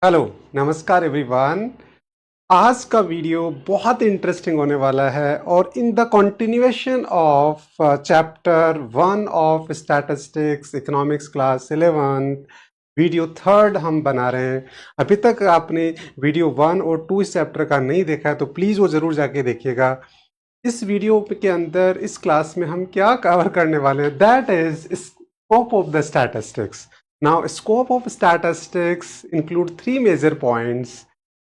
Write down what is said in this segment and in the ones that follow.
Hello, नमस्कार everyone. आज का वीडियो बहुत इंटरेस्टिंग होने वाला है और in the continuation of chapter 1 of statistics economics class 11 video third हम बना रहे हैं। अभी तक आपने वीडियो 1 और 2 इस चैप्टर का नहीं देखा है तो प्लीज़ वो ज़रूर जाके देखिएगा। इस वीडियो के अंदर इस क्लास में हम क्या कवर करने वाले हैं, that is scope of the statistics. Now, scope of statistics include three major points.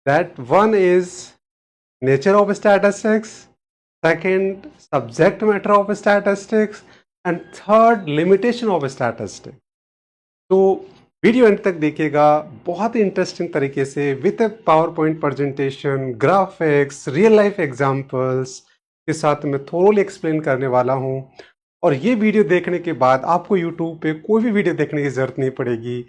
That one is nature of statistics, second, subject matter of statistics, and third, limitation of statistics. तो video and तक देखिएगा, बहुत ही interesting तरीके से with power point presentation, graphics, real life examples के साथ मैं thoroughly explain करने वाला हूँ। और ये वीडियो देखने के बाद आपको यूट्यूब पे कोई भी वीडियो देखने की ज़रूरत नहीं पड़ेगी।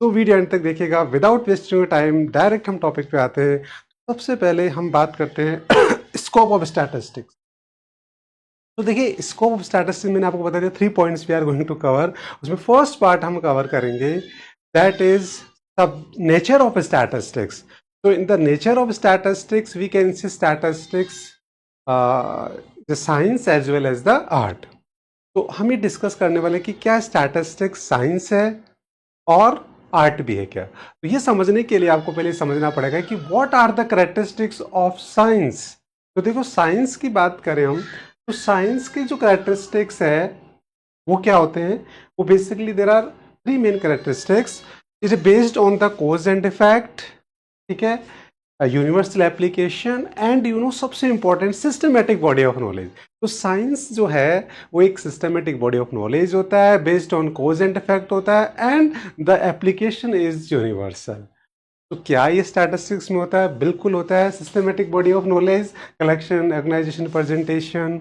तो वीडियो एंड तक देखिएगा। विदाउट वेस्टिंग टाइम डायरेक्ट हम टॉपिक पे आते हैं। सबसे पहले हम बात करते हैं स्कोप ऑफ स्टैटिस्टिक्स। तो देखिए, स्कोप ऑफ स्टैटिस्टिक्स मैंने आपको बता दिया, 3 points we are going to cover. उसमें फर्स्ट पार्ट हम कवर करेंगे, दैट इज सब नेचर ऑफ स्टैटिस्टिक्स। तो in the nature of statistics we can see statistics the science as well as the art. तो हम ये डिस्कस करने वाले कि क्या स्टैटिस्टिक्स साइंस है और आर्ट भी है क्या। तो ये समझने के लिए आपको पहले समझना पड़ेगा कि what are the characteristics of science. तो देखो, साइंस की बात करें हम, तो साइंस के जो कैरेक्टरिस्टिक्स है वो क्या होते हैं। वो basically there are 3 main characteristics. It is based on the cause and effect, ठीक है, यूनिवर्सल एप्लीकेशन एंड सबसे important systematic body of knowledge. तो साइंस जो है वो एक सिस्टमेटिक बॉडी ऑफ नॉलेज होता है, based on cause and effect होता है, and the application is universal. तो क्या ये स्टैटिस्टिक्स में होता है? बिल्कुल होता है। Systematic body of knowledge, collection, organization, presentation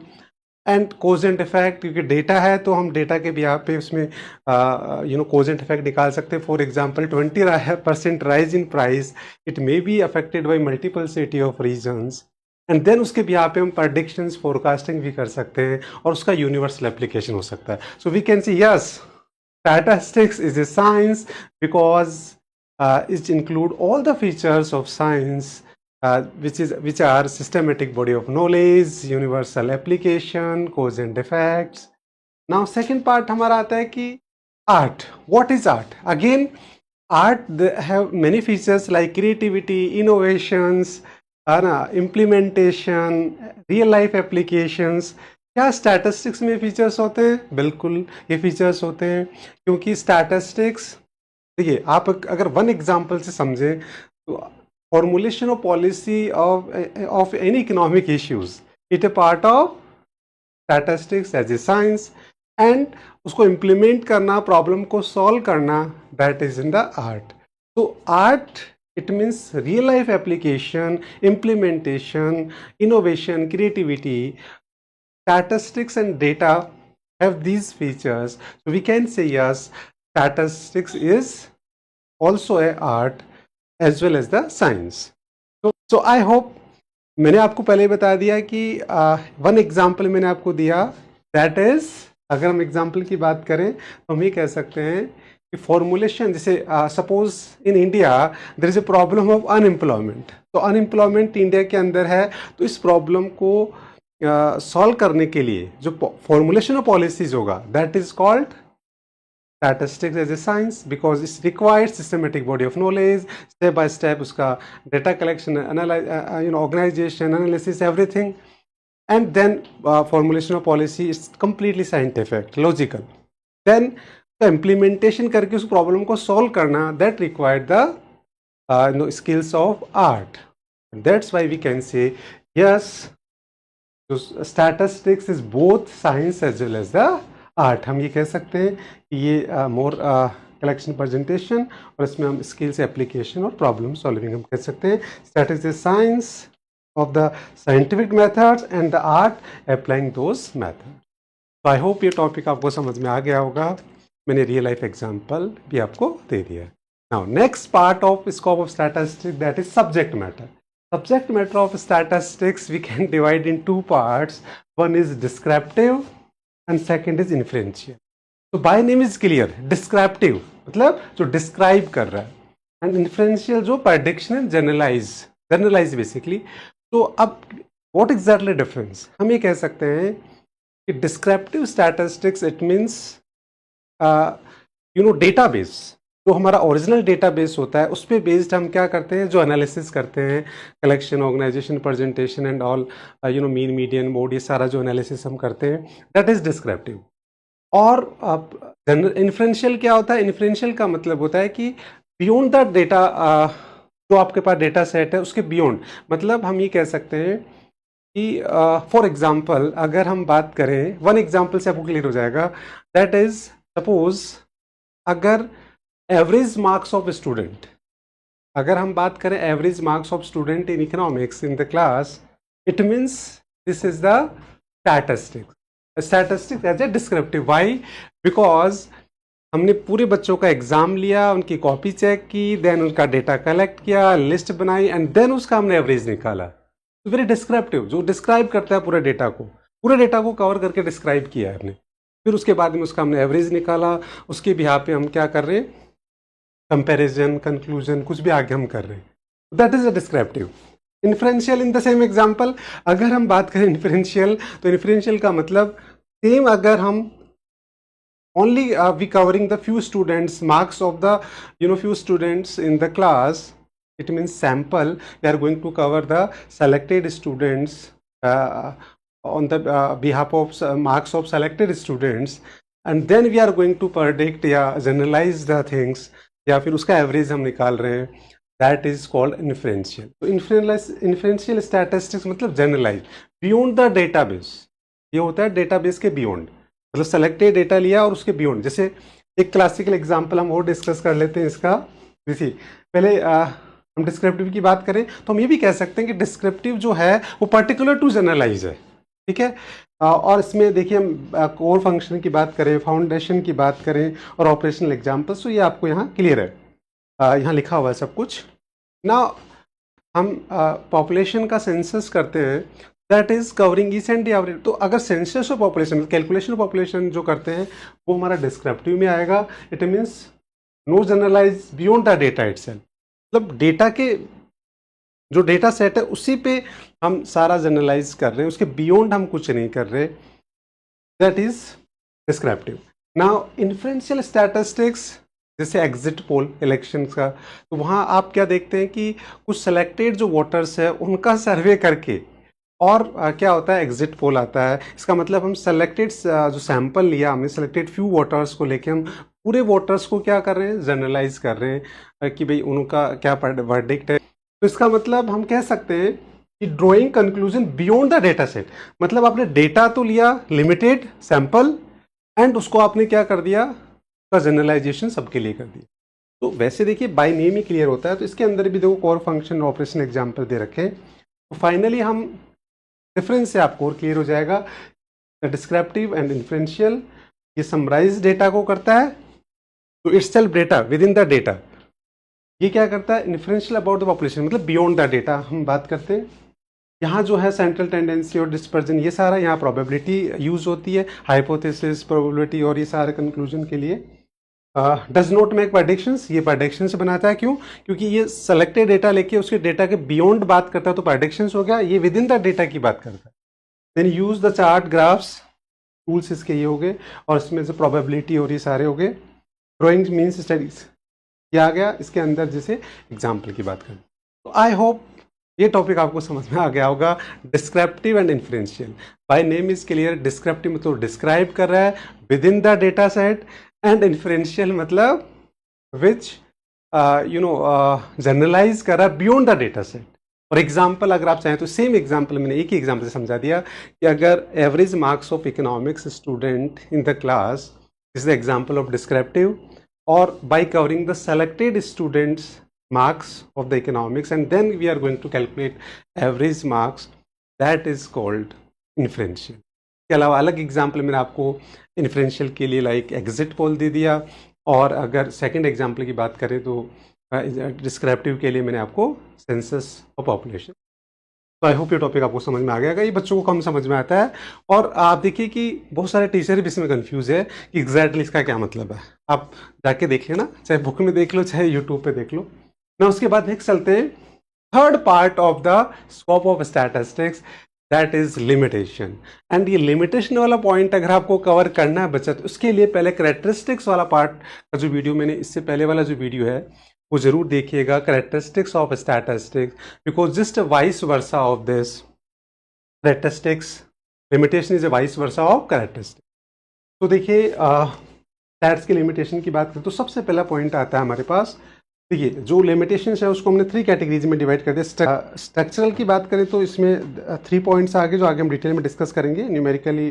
and cause and effect. क्योंकि डेटा है तो हम डेटा के भी यहाँ पे उसमें कोज एंड इफेक्ट निकाल सकते हैं। For example 20% rise in price, it may be affected by multiplicity of reasons, and then उसके भी यहाँ पे हम प्रडिक्शंस, फोरकास्टिंग भी कर सकते हैं और उसका यूनिवर्सल एप्लीकेशन हो सकता है। So we can see yes, statistics is a science because it include all the features of science, which are systematic body of knowledge, universal application, cause and effects. Now second part हमारा आता है कि art. What is art? Again, art have many features like creativity, innovations, implementation, real life applications. क्या statistics में features होते हैं? बिल्कुल ये फीचर्स होते हैं, क्योंकि स्टैटिस्टिक्स, देखिए आप अगर वन एग्जांपल से समझें तो formulation of policy of any economic issues, it a part of statistics as a science, and उसको इम्प्लीमेंट करना, प्रॉब्लम को सॉल्व करना, that is in the art. तो art, it means real life application, implementation, innovation, creativity. Statistics and data have these features, so we can say yes, statistics is also a art as well as the science. So I hope मैंने आपको पहले ही बता दिया कि one example मैंने आपको दिया, that is, अगर हम एग्जाम्पल की बात करें तो हम ये कह सकते हैं कि फॉर्मुलेशन, जैसे suppose in India there is a problem of unemployment. तो अनएम्प्लॉयमेंट इंडिया के अंदर है, तो इस प्रॉब्लम को सॉल्व करने के लिए जो फॉर्मुलेशन ऑफ पॉलिसीज होगा, that is called statistics as a science, because it requires systematic body of knowledge, step by step उसका data collection, organization, analysis, everything, and then formulation of policy is completely scientific, logical. Then the implementation करके उस problem को solve करना, that required the skills of art. And that's why we can say yes, so statistics is both science as well as the art. हम ये कह सकते हैं कि ये मोर कलेक्शन, प्रेजेंटेशन, और इसमें हम स्किल्स, एप्लीकेशन और प्रॉब्लम सॉल्विंग हम कह सकते हैं। Statistics is science of the scientific methods and the art applying those method. तो आई होप ये टॉपिक आपको समझ में आ गया होगा। मैंने रियल लाइफ एग्जाम्पल भी आपको दे दिया। Now next part of scope of statistics, that is subject matter. Subject matter of statistics we can divide in 2 parts. One is descriptive and second is inferential. तो by name is clear, descriptive मतलब जो describe कर रहा है, and inferential जो prediction है generalise basically. तो अब व्हाट एग्जैक्टली डिफरेंस, हम ये कह सकते हैं कि descriptive statistics it means database, जो हमारा ओरिजिनल डेटाबेस होता है उस पे बेस्ड हम क्या करते हैं, जो एनालिसिस करते हैं, collection, organization, presentation and all, mean, median, mode, ये सारा जो एनालिसिस हम करते हैं, दैट इज डिस्क्रिप्टिव। और इन्फ्रेंशियल क्या होता है, इन्फ्रेंशियल का मतलब होता है कि बियॉन्ड द डेटा, जो आपके पास डेटा सेट है उसके बियॉन्ड, मतलब हम ये कह सकते हैं कि फॉर एग्जांपल अगर हम बात करें, वन एग्जांपल से आपको क्लियर हो जाएगा, दैट इज सपोज अगर एवरेज मार्क्स ऑफ स्टूडेंट, अगर हम बात करें average marks of student in economics in the class, it means this is the statistics as a descriptive. Why? Because हमने पूरे बच्चों का एग्जाम लिया, उनकी कॉपी चेक की, देन उनका डेटा कलेक्ट किया, लिस्ट बनाई एंड देन उसका हमने एवरेज निकाला। तो वेरी डिस्क्रिप्टिव, जो डिस्क्राइब करता है पूरे डेटा को कवर करके डिस्क्राइब किया है हमने, फिर उसके बाद में उसका हमने एवरेज निकाला, उसके बिहार पे हम क्या कर रहे हैं, कंपैरिजन, कंक्लूजन, कुछ भी आगे हम कर रहे हैं, that is a descriptive. Inferential in the same example, अगर हम बात करें इन्फ्रेंशियल, तो इन्फ्रेंशियल का मतलब सेम, अगर हम only we covering the few students marks of the few students in the class, it means sample, we are going to cover the selected students on the behalf of marks of selected students, and then we are going to predict या generalize the things, या फिर उसका average हम निकाल रहे हैं, that is called inferential. तो inferential statistics मतलब जनरलाइज बियॉन्ड द डेटाबेस, ये होता है डेटाबेस के बियॉन्ड, मतलब सेलेक्टेड डेटा लिया और उसके बियॉन्ड। जैसे एक क्लासिकल एग्जांपल हम और डिस्कस कर लेते हैं इसका, जैसे पहले हम डिस्क्रिप्टिव की बात करें तो हम ये भी कह सकते हैं कि डिस्क्रिप्टिव जो है वो पर्टिकुलर टू जनरलाइज है, ठीक है। और इसमें देखिए हम कोर फंक्शन की बात करें, फाउंडेशन की बात करें और ऑपरेशनल एग्जाम्पल्स, तो ये आपको यहाँ क्लियर है, यहाँ लिखा हुआ है सब कुछ ना। हम पॉपुलेशन का सेंसस करते हैं, that is covering each and every. तो अगर census of population, calculation of population जो करते हैं वो हमारा डिस्क्रिप्टिव में आएगा। It means no generalize beyond the data itself, मतलब डेटा के जो डेटा सेट है उसी पे हम सारा जनरलाइज कर रहे हैं, उसके बियॉन्ड हम कुछ नहीं कर रहे, that is descriptive. Now inferential statistics, जैसे एग्जिट पोल इलेक्शन का, तो वहाँ आप क्या देखते हैं कि कुछ सेलेक्टेड जो वोटर्स है उनका सर्वे करके, और क्या होता है, एग्जिट पोल आता है। इसका मतलब हम सेलेक्टेड जो सैंपल लिया हमने, सेलेक्टेड फ्यू वोटर्स को लेके हम पूरे वोटर्स को क्या कर रहे हैं, जनरलाइज कर रहे हैं कि भाई उनका क्या वर्डिक्ट है। तो इसका मतलब हम कह सकते हैं कि drawing conclusion beyond the data set, मतलब आपने डेटा तो लिया लिमिटेड सैंपल एंड उसको आपने क्या कर दिया, उसका जनरलाइजेशन सबके लिए कर दिया। तो वैसे देखिए बाय नेम ही क्लियर होता है, तो इसके अंदर भी देखो कोर फंक्शन ऑपरेशन एग्जाम्पल दे रखे। तो फाइनली हम डिफरेंस से आपको और क्लियर हो जाएगा, डिस्क्रिप्टिव एंड इन्फ्रेंशियल, ये समराइज डेटा को करता है, तो itself data with in the data. ये क्या करता है, इन्फ्रेंशियल अबाउट द पॉपुलेशन, मतलब बियॉन्ड द डेटा हम बात करते हैं। यहाँ जो है सेंट्रल टेंडेंसी और डिस्पर्जन, ये सारा यहाँ प्रोबेबिलिटी यूज होती है, हाइपोथेसिस, प्रोबेबिलिटी और ये सारे कंक्लूजन के लिए। डज नॉट मेक प्रेडिक्शंस, ये प्रेडिक्शन से बनाता है, क्यों, क्योंकि ये सेलेक्टेड डेटा लेके उसके डेटा के बियॉन्ड बात करता है, तो प्रेडिक्शंस हो गया, ये विद इन द डेटा की बात करता है। Then use the chart, graphs, tools इसके ये हो गए, और इसमें से प्रोबेबिलिटी और ये सारे हो गए। ड्राइंग मीन्स स्टडीज, ये आ गया इसके अंदर, जैसे एग्जाम्पल की बात करें। तो आई होप ये टॉपिक आपको समझ में आ गया होगा, descriptive and inferential. By name is clear, descriptive मतलब डिस्क्राइब कर रहा है with in the data set, and inferential मतलब विच जनरलाइज कर रहा है बियॉन्ड द डेटा सेट। और एग्जाम्पल अगर आप चाहें तो सेम एग्जाम्पल मैंने एक ही एग्जाम्पल से समझा दिया कि अगर average marks of economics student in the class is the example of descriptive, और by covering the selected students marks of the economics and then we are going to calculate average marks, that is called inferential। इसके अलावा अलग example मैंने आपको inferential के लिए like exit poll दे दिया, और अगर सेकंड एग्जाम्पल की बात करें तो डिस्क्रिप्टिव के लिए मैंने आपको सेंसस ऑफ पॉपुलेशन। तो आई होप ये टॉपिक आपको समझ में आ गया, ये बच्चों को कम समझ में आता है, और आप देखिए कि बहुत सारे टीचर भी इसमें कंफ्यूज है कि एग्जैक्टली इसका क्या मतलब है। आप जाके देख लेना, चाहे बुक में देख लो चाहे यूट्यूब पे देख लो, ना उसके बाद नेक्स्ट चलते हैं third part of the scope of statistics, that is limitation. And ये लिमिटेशन वाला पॉइंट अगर आपको कवर करना है बच्चा, तो उसके लिए पहले कैरेक्टरिस्टिक्स वाला पार्ट का जो वीडियो मैंने इससे पहले वाला जो वीडियो है वो जरूर देखिएगा, characteristics of statistics, because just vice versa of this characteristics, limitation is a vice versa of characteristics. तो देखिए स्टैट्स की लिमिटेशन की बात करें तो सबसे पहला पॉइंट आता है हमारे पास, देखिए जो लिमिटेशंस है उसको हमने 3 कैटेगरीज में डिवाइड कर दिया। स्ट्रक्चरल की बात करें तो इसमें 3 पॉइंट्स आगे जो आगे हम डिटेल में डिस्कस करेंगे, न्यूमेरिकली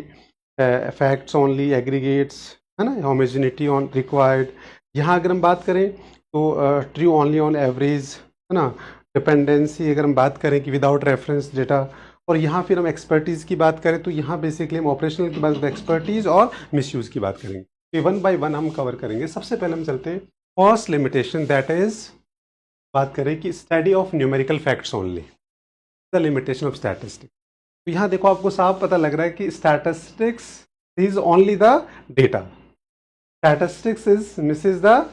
फैक्ट्स ओनली, एग्रीगेट्स, है ना, होमोजेनिटी ऑन रिक्वायर्ड। यहाँ अगर हम बात करें तो ट्रू ओनली ऑन एवरेज, है ना, डिपेंडेंसी अगर हम बात करें कि विदाउट रेफरेंस डेटा। और यहाँ फिर हम एक्सपर्टीज़ की बात करें तो यहाँ बेसिकली हम ऑपरेशनल की बात करें, एक्सपर्टीज़ और मिसयूज़ की बात करेंगे। तो वन बाय वन हम कवर करेंगे। सबसे पहले हम चलते हैं फर्स्ट लिमिटेशन, दैट इज बात करें कि study of numerical facts only, the limitation of statistics. तो यहाँ देखो आपको साफ पता लग रहा है कि statistics is only the data, statistics is Mrs the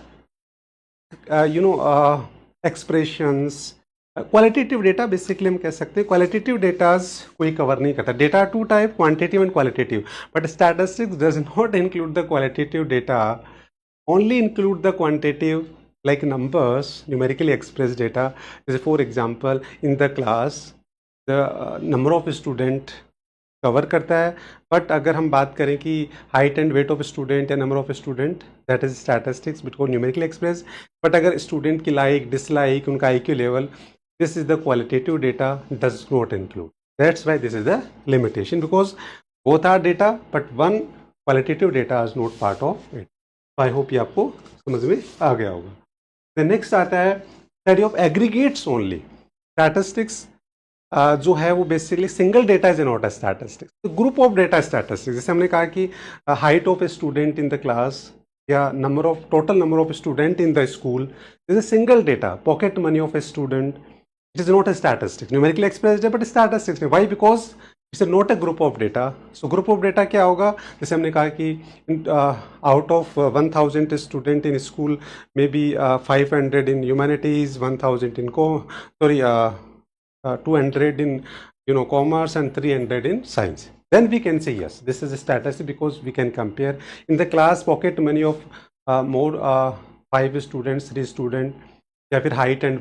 expressions. Qualitative data basically हम कह सकते हैं क्वालिटेटिव डेटाज कोई कवर नहीं करता। Data 2 type, quantitative and qualitative, but statistics does not include the qualitative data, only include the quantitative like numbers, numerically expressed data. For example, in the class the number of student cover करता है, but अगर हम बात करें कि height and weight of student या number of student, that is statistics because numerically express. But अगर student की लाइक डिसलाइक, उनका IQ level, this is the qualitative data, does not include. That's why this is the limitation, because both are data but one qualitative data is not part of it. I hope ये आपको समझ में आ गया होगा। Then next आता है study of aggregates only. Statistics जो है वो basically single data is not a statistics, तो ग्रुप ऑफ डेटा स्टैटिस्टिक्स। जैसे हमने कहा कि height of a student in the class या number of total number of student in the school is a single data. Pocket money of a student, it is not a statistics, numerically expressed है but statistics नहीं। Why? Because it's not a group of data. So group of data क्या होगा? जैसे हमने कहा कि out of 1000 student in school may be 500 in humanities, 1000 in 200 in commerce and 300 in science. Then we can say yes, this is a statistic because we can compare. In the class, pocket money of more 5 students, 3 student, या फिर height and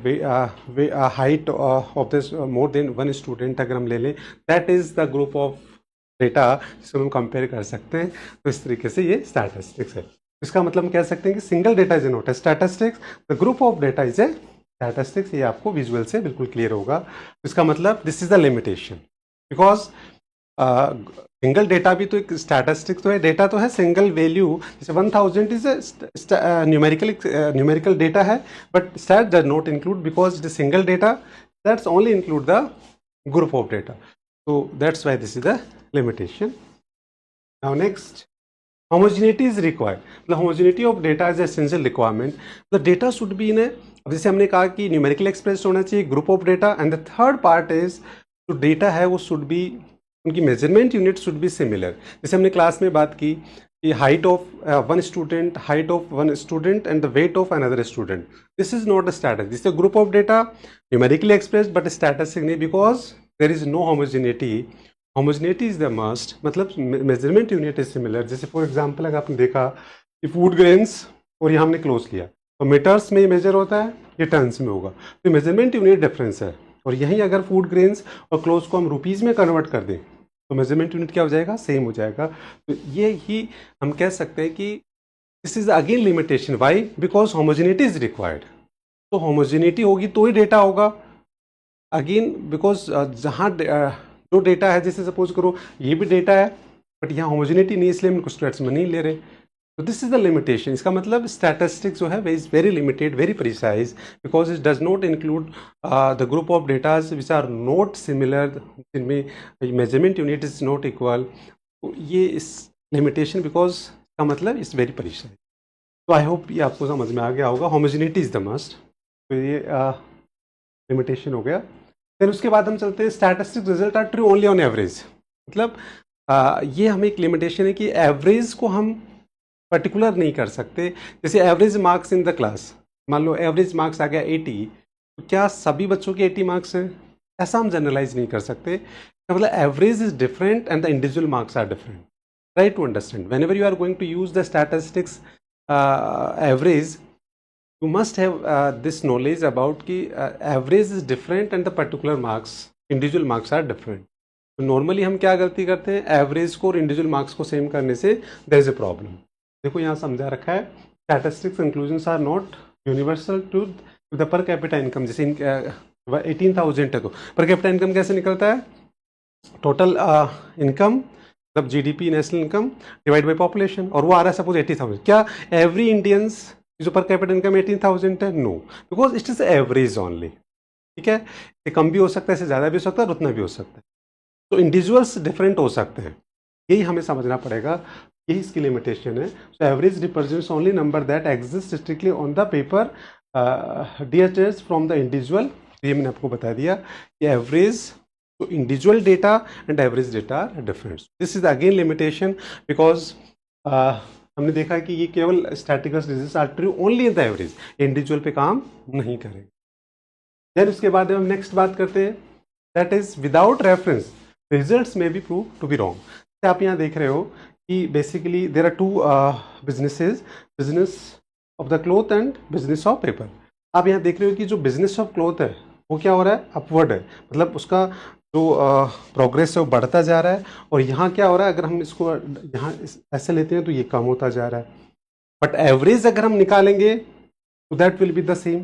height of this more than 1 student अगर हम ले लें, that is the group of data जिसको हम compare कर सकते हैं। तो इस तरीके से ये स्टैटिस्टिक्स है। इसका मतलब हम कह सकते हैं कि single data is not a statistics, the group of data is a statistics. ये आपको विजुअल से बिल्कुल क्लियर होगा। इसका मतलब this is the limitation, because single data भी तो एक स्टैटिस्टिक्स तो है, डेटा तो है सिंगल वैल्यू। जैसे 1000 इज न्यूमेरिकल डेटा है, but stat does not include because it is single data, that's only include the group of data. So that's why this is the limitation. Now next, homogeneity is required. The homogeneity of data is an essential requirement. The data should be in a, अब जैसे हमने कहा कि numerical express होना चाहिए, group of data, and the third part is जो data है वो शुड बी, उनकी measurement unit should be similar. जैसे हमने क्लास में बात की कि height of one student, height of one student and the weight of another student, this is not a statistic, this is group of data numerically express but statistic नहीं, because there is no homogeneity. Homogeneity is the must, मतलब measurement unit is similar. जैसे for example अगर आपने देखा कि food grains और यहाँ हमने क्लोज किया तो मीटर्स में मेजर होता है, ये टन्स में होगा, तो मेजरमेंट यूनिट डिफरेंस है। और यहीं अगर फूड ग्रेन्स और क्लोज को हम रुपीज़ में कन्वर्ट कर दें तो मेजरमेंट यूनिट क्या हो जाएगा? सेम हो जाएगा। तो ये ही हम कह सकते हैं कि this is again limitation. Why? Because homogeneity is required. तो होमोजेनिटी होगी तो ही डेटा होगा। अगेन बिकॉज जहाँ जो डेटा है, जैसे सपोज करो ये भी डेटा है बट यहाँ होमोजेनिटी नहीं, इसलिए हम इनको स्टूडेंट्स में नहीं ले रहे। तो दिस इज द लिमिटेशन। इसका मतलब स्टैटिस्टिक्स जो है वे is very limited, very precise, because it does not include the group of datas which are not similar, जिनमें measurement unit is not equal. तो ये इस लिमिटेशन बिकॉज का मतलब इज वेरी प्रिसाइज। तो आई होप ये आपको समझ में आ गया होगा। होमोजेनिटी इज द मस्ट, तो ये लिमिटेशन हो गया। फिर उसके बाद हम चलते हैं statistics result are true only on average. मतलब ये हमें एक लिमिटेशन है कि एवरेज को हम पर्टिकुलर नहीं कर सकते। जैसे average marks in the class, मान लो एवरेज मार्क्स आ गया 80, तो क्या सभी बच्चों के 80 मार्क्स हैं? ऐसा हम जनरलाइज नहीं कर सकते। मतलब average is different and the individual marks are different, right? To understand whenever you are going to use the statistics average, you must have this knowledge about कि average is different and the particular marks, individual marks are different. तो normally हम क्या गलती करते हैं, average को और individual marks को सेम करने से देयर इज अ प्रॉब्लम। देखो यहाँ समझा रखा है, statistics conclusions are not universal to the per capita income. जैसे 18,000 है तो पर कैपिटा इनकम कैसे निकलता है? टोटल इनकम मतलब GDP national income divide by population, और वो आ रहा है सपोज 80,000। क्या एवरी इंडियंस जो पर कैपिटल इनकम 18,000 है? No, because it is average only. ठीक है, ये कम भी हो सकता है, इससे ज़्यादा भी हो सकता है और उतना भी हो सकता है। तो इंडिविजुअल्स डिफरेंट हो सकते हैं, यही हमें समझना पड़ेगा, यही इसकी लिमिटेशन है। So average represents only number that exist strictly on the paper detach from the individual. ये मैंने आपको बता दिया कि एवरेज तो individual data and average data are different. This is again limitation because हमने देखा कि ये केवल statistical results are true only in the average, individual पे काम नहीं करेंगे। देन उसके बाद हम नेक्स्ट बात करते हैं, that is without reference results में be prove to be wrong. आप यहाँ देख रहे हो कि basically there are two businesses, business of the cloth and business of paper. आप यहाँ देख रहे हो कि जो बिजनेस ऑफ क्लॉथ है वो क्या हो रहा है? अपवर्ड है, मतलब उसका जो प्रोग्रेस है वो बढ़ता जा रहा है। और यहाँ क्या हो रहा है, अगर हम इसको यहाँ ऐसे लेते हैं तो ये कम होता जा रहा है। बट एवरेज अगर हम निकालेंगे तो that will be the same,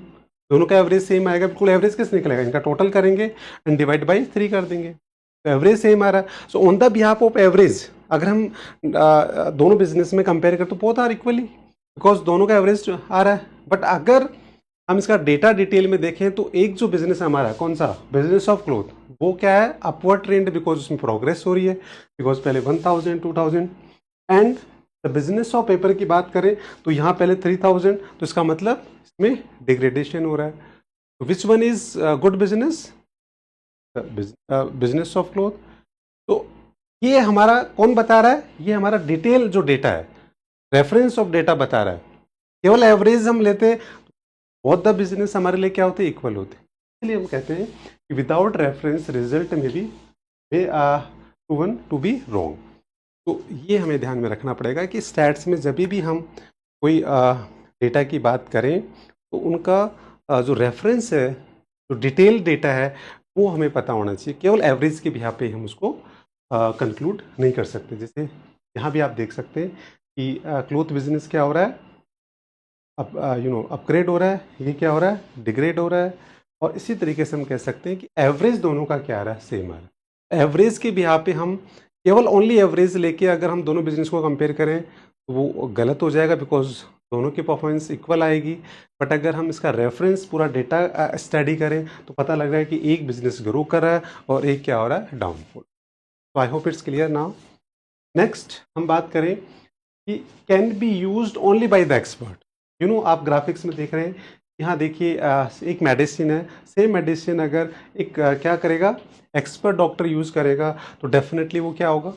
दोनों का एवरेज सेम आएगा। बिल्कुल एवरेज कैसे निकलेगा? इनका टोटल करेंगे एंड डिवाइड बाई 3 कर देंगे, तो एवरेज सेम आ रहा है। So on the behalf of average अगर हम दोनों बिजनेस में कंपेयर करें तो बोथ आर इक्वली, बिकॉज दोनों का एवरेज आ रहा है। बट अगर हम इसका डेटा डिटेल में देखें तो एक जो बिजनेस हमारा कौन सा, बिजनेस ऑफ क्लोथ, वो क्या है? अपवर्ड ट्रेंड, बिकॉज उसमें प्रोग्रेस हो रही है, बिकॉज पहले 1000 2000। And the business of paper की बात करें तो यहाँ पहले 3000, तो इसका मतलब इसमें डिग्रेडेशन हो रहा है। तो which one is good business? Business of cloth. तो ये हमारा कौन बता रहा है? ये हमारा डिटेल जो डेटा है, रेफरेंस ऑफ डेटा बता रहा है। केवल एवरेज हम लेते बहुत द बिजनेस हमारे लिए क्या होते? इक्वल होते। इसलिए हम कहते हैं कि विदाउट रेफरेंस रिजल्ट में भी प्रूवन टू बी रॉन्ग। तो ये हमें ध्यान में रखना पड़ेगा कि स्टैट्स में जब भी हम कोई डेटा की बात करें तो उनका जो रेफरेंस है, जो डिटेल डेटा है, वो हमें पता होना चाहिए। केवल एवरेज के बिहाफ पे हम उसको कंक्लूड नहीं कर सकते। जैसे यहाँ भी आप देख सकते हैं कि क्लोथ बिजनेस क्या हो रहा है? अब अपग्रेड हो रहा है, ये क्या हो रहा है? डिग्रेड हो रहा है। और इसी तरीके से हम कह सकते हैं कि एवरेज दोनों का क्या आ रहा है? सेम आ रहा है। एवरेज के बिहाफ पे हम केवल ओनली एवरेज लेके अगर हम दोनों बिजनेस को कंपेयर करें तो वो गलत हो जाएगा, बिकॉज दोनों की परफॉर्मेंस इक्वल आएगी। बट अगर हम इसका रेफरेंस पूरा डेटा स्टडी करें तो पता लग रहा है कि एक बिजनेस ग्रो कर रहा है और एक क्या हो रहा है? डाउनफॉल। तो I hope it's clear now. Next हम बात करें कि can be used only by the expert. आप ग्राफिक्स में देख रहे हैं, यहाँ देखिए एक मेडिसिन है, सेम मेडिसिन अगर एक क्या करेगा? एक्सपर्ट डॉक्टर यूज़ करेगा तो डेफिनेटली वो क्या होगा?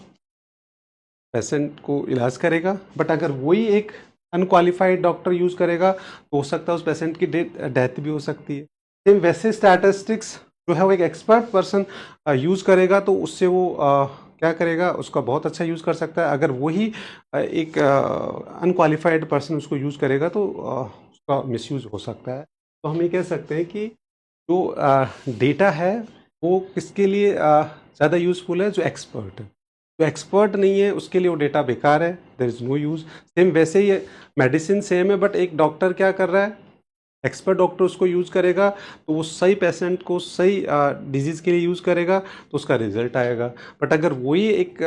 पेशेंट को इलाज करेगा। बट अगर वही एक अनक्वालिफाइड डॉक्टर यूज़ करेगा तो हो सकता है उस पेशेंट की डेथ भी हो सकती है। सेम वैसे स्टैटिस्टिक्स जो है वो एक एक्सपर्ट पर्सन यूज़ करेगा तो उससे वो क्या करेगा? उसका बहुत अच्छा यूज़ कर सकता है। अगर वही एक अनक्वालिफाइड पर्सन उसको यूज़ करेगा तो उसका मिसयूज़ हो सकता है। तो हम ये कह सकते हैं कि जो डेटा है वो किसके लिए ज़्यादा यूज़फुल है? जो एक्सपर्ट है। जो एक्सपर्ट नहीं है उसके लिए वो डेटा बेकार है, there is no use. Same वैसे ही मेडिसिन सेम है, बट एक डॉक्टर क्या कर रहा है? एक्सपर्ट डॉक्टर उसको यूज़ करेगा तो वो सही पेशेंट को सही डिजीज़ के लिए यूज़ करेगा तो उसका रिजल्ट आएगा। बट अगर वही एक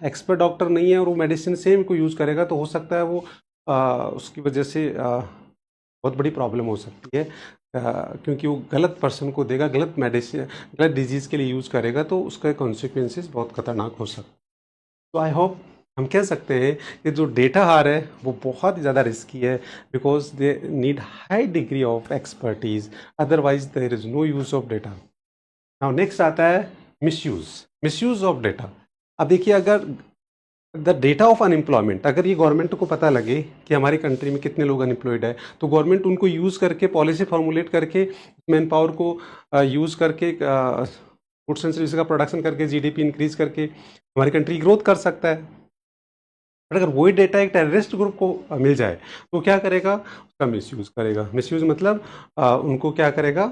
एक्सपर्ट डॉक्टर नहीं है और वो मेडिसिन सेम को यूज़ करेगा तो हो सकता है वो उसकी वजह से बहुत बड़ी प्रॉब्लम हो सकती है, क्योंकि वो गलत पर्सन को देगा, गलत मेडिसिन, गलत डिजीज़ के लिए यूज़ करेगा तो उसका कॉन्सिक्वेंसेस बहुत खतरनाक हो सकते हैं। तो आई होप हम कह सकते हैं कि जो डेटा आ रहा है वो बहुत ज़्यादा रिस्की है, because they need high degree of expertise, otherwise there is no use of data. Now next आता है मिसयूज़ ऑफ डेटा। अब देखिए, अगर द डेटा ऑफ अनएम्प्लॉयमेंट, अगर ये गवर्नमेंट को पता लगे कि हमारी कंट्री में कितने लोग अनएम्प्लॉयड है, तो गवर्नमेंट उनको यूज़ करके पॉलिसी फॉर्मुलेट करके मैन पावर को यूज़ करके गुड्स एंड सर्विस का प्रोडक्शन करके जीडीपी इंक्रीज करके हमारी कंट्री ग्रोथ कर सकता है। बट अगर वही डेटा एक टेररिस्ट ग्रुप को मिल जाए तो क्या करेगा, उसका मिसयूज़ करेगा। मिसयूज़ मतलब उनको क्या करेगा,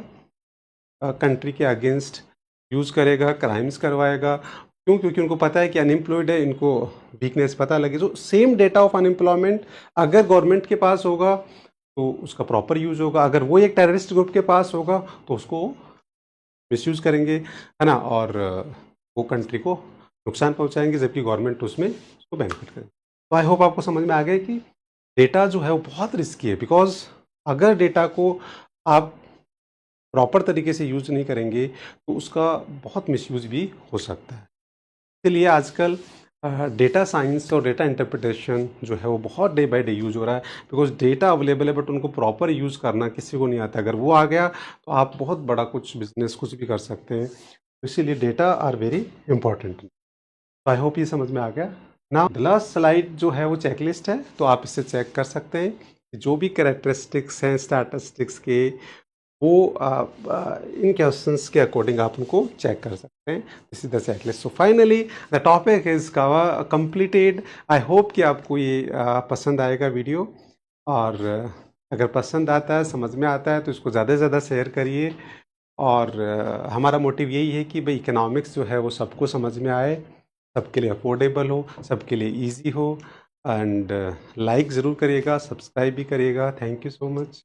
कंट्री के अगेंस्ट यूज़ करेगा, क्राइम्स करवाएगा। क्यों? क्योंकि उनको पता है कि अनएम्प्लॉयड है, इनको वीकनेस पता लगे। तो सेम डेटा ऑफ अनएम्प्लॉयमेंट अगर गवर्नमेंट के पास होगा तो उसका प्रॉपर यूज़ होगा, अगर वो एक टेररिस्ट ग्रुप के पास होगा तो उसको मिसयूज़ करेंगे, है ना, और वो कंट्री को नुकसान पहुंचाएंगे, जबकि गवर्नमेंट उसमें उसको बेनिफिट करेगी। तो आई होप आपको समझ में आ गया कि डेटा जो है वो बहुत रिस्की है, बिकॉज अगर डेटा को आप प्रॉपर तरीके से यूज़ नहीं करेंगे तो उसका बहुत मिसयूज़ भी हो सकता है। इसलिए आजकल डेटा साइंस और डेटा इंटरप्रिटेशन जो है वो बहुत डे बाय डे यूज़ हो रहा है, बिकॉज डेटा अवेलेबल है बट उनको प्रॉपर यूज़ करना किसी को नहीं आता। अगर वो आ गया तो आप बहुत बड़ा कुछ बिजनेस कुछ भी कर सकते हैं। तो इसीलिए डेटा आर वेरी इंपॉर्टेंट। तो आई होप ये समझ में आ गया ना। लास्ट स्लाइड जो है वो चेकलिस्ट है, तो आप इससे चेक कर सकते हैं कि जो भी कैरेक्टरिस्टिक्स हैं स्टैटिस्टिक्स के, वो इन क्वेश्चंस के अकॉर्डिंग आप उनको चेक कर सकते हैं। This is the checklist. So finally the topic is completed. I hope कि आपको ये पसंद आएगा वीडियो, और अगर पसंद आता है, समझ में आता है, तो इसको ज़्यादा से ज़्यादा शेयर करिए। और हमारा मोटिव यही है कि भाई इकोनॉमिक्स जो है वो सबको समझ में आए, सबके लिए अफोर्डेबल हो, सबके लिए इजी हो। एंड लाइक ज़रूर करिएगा, सब्सक्राइब भी करिएगा। Thank you so much.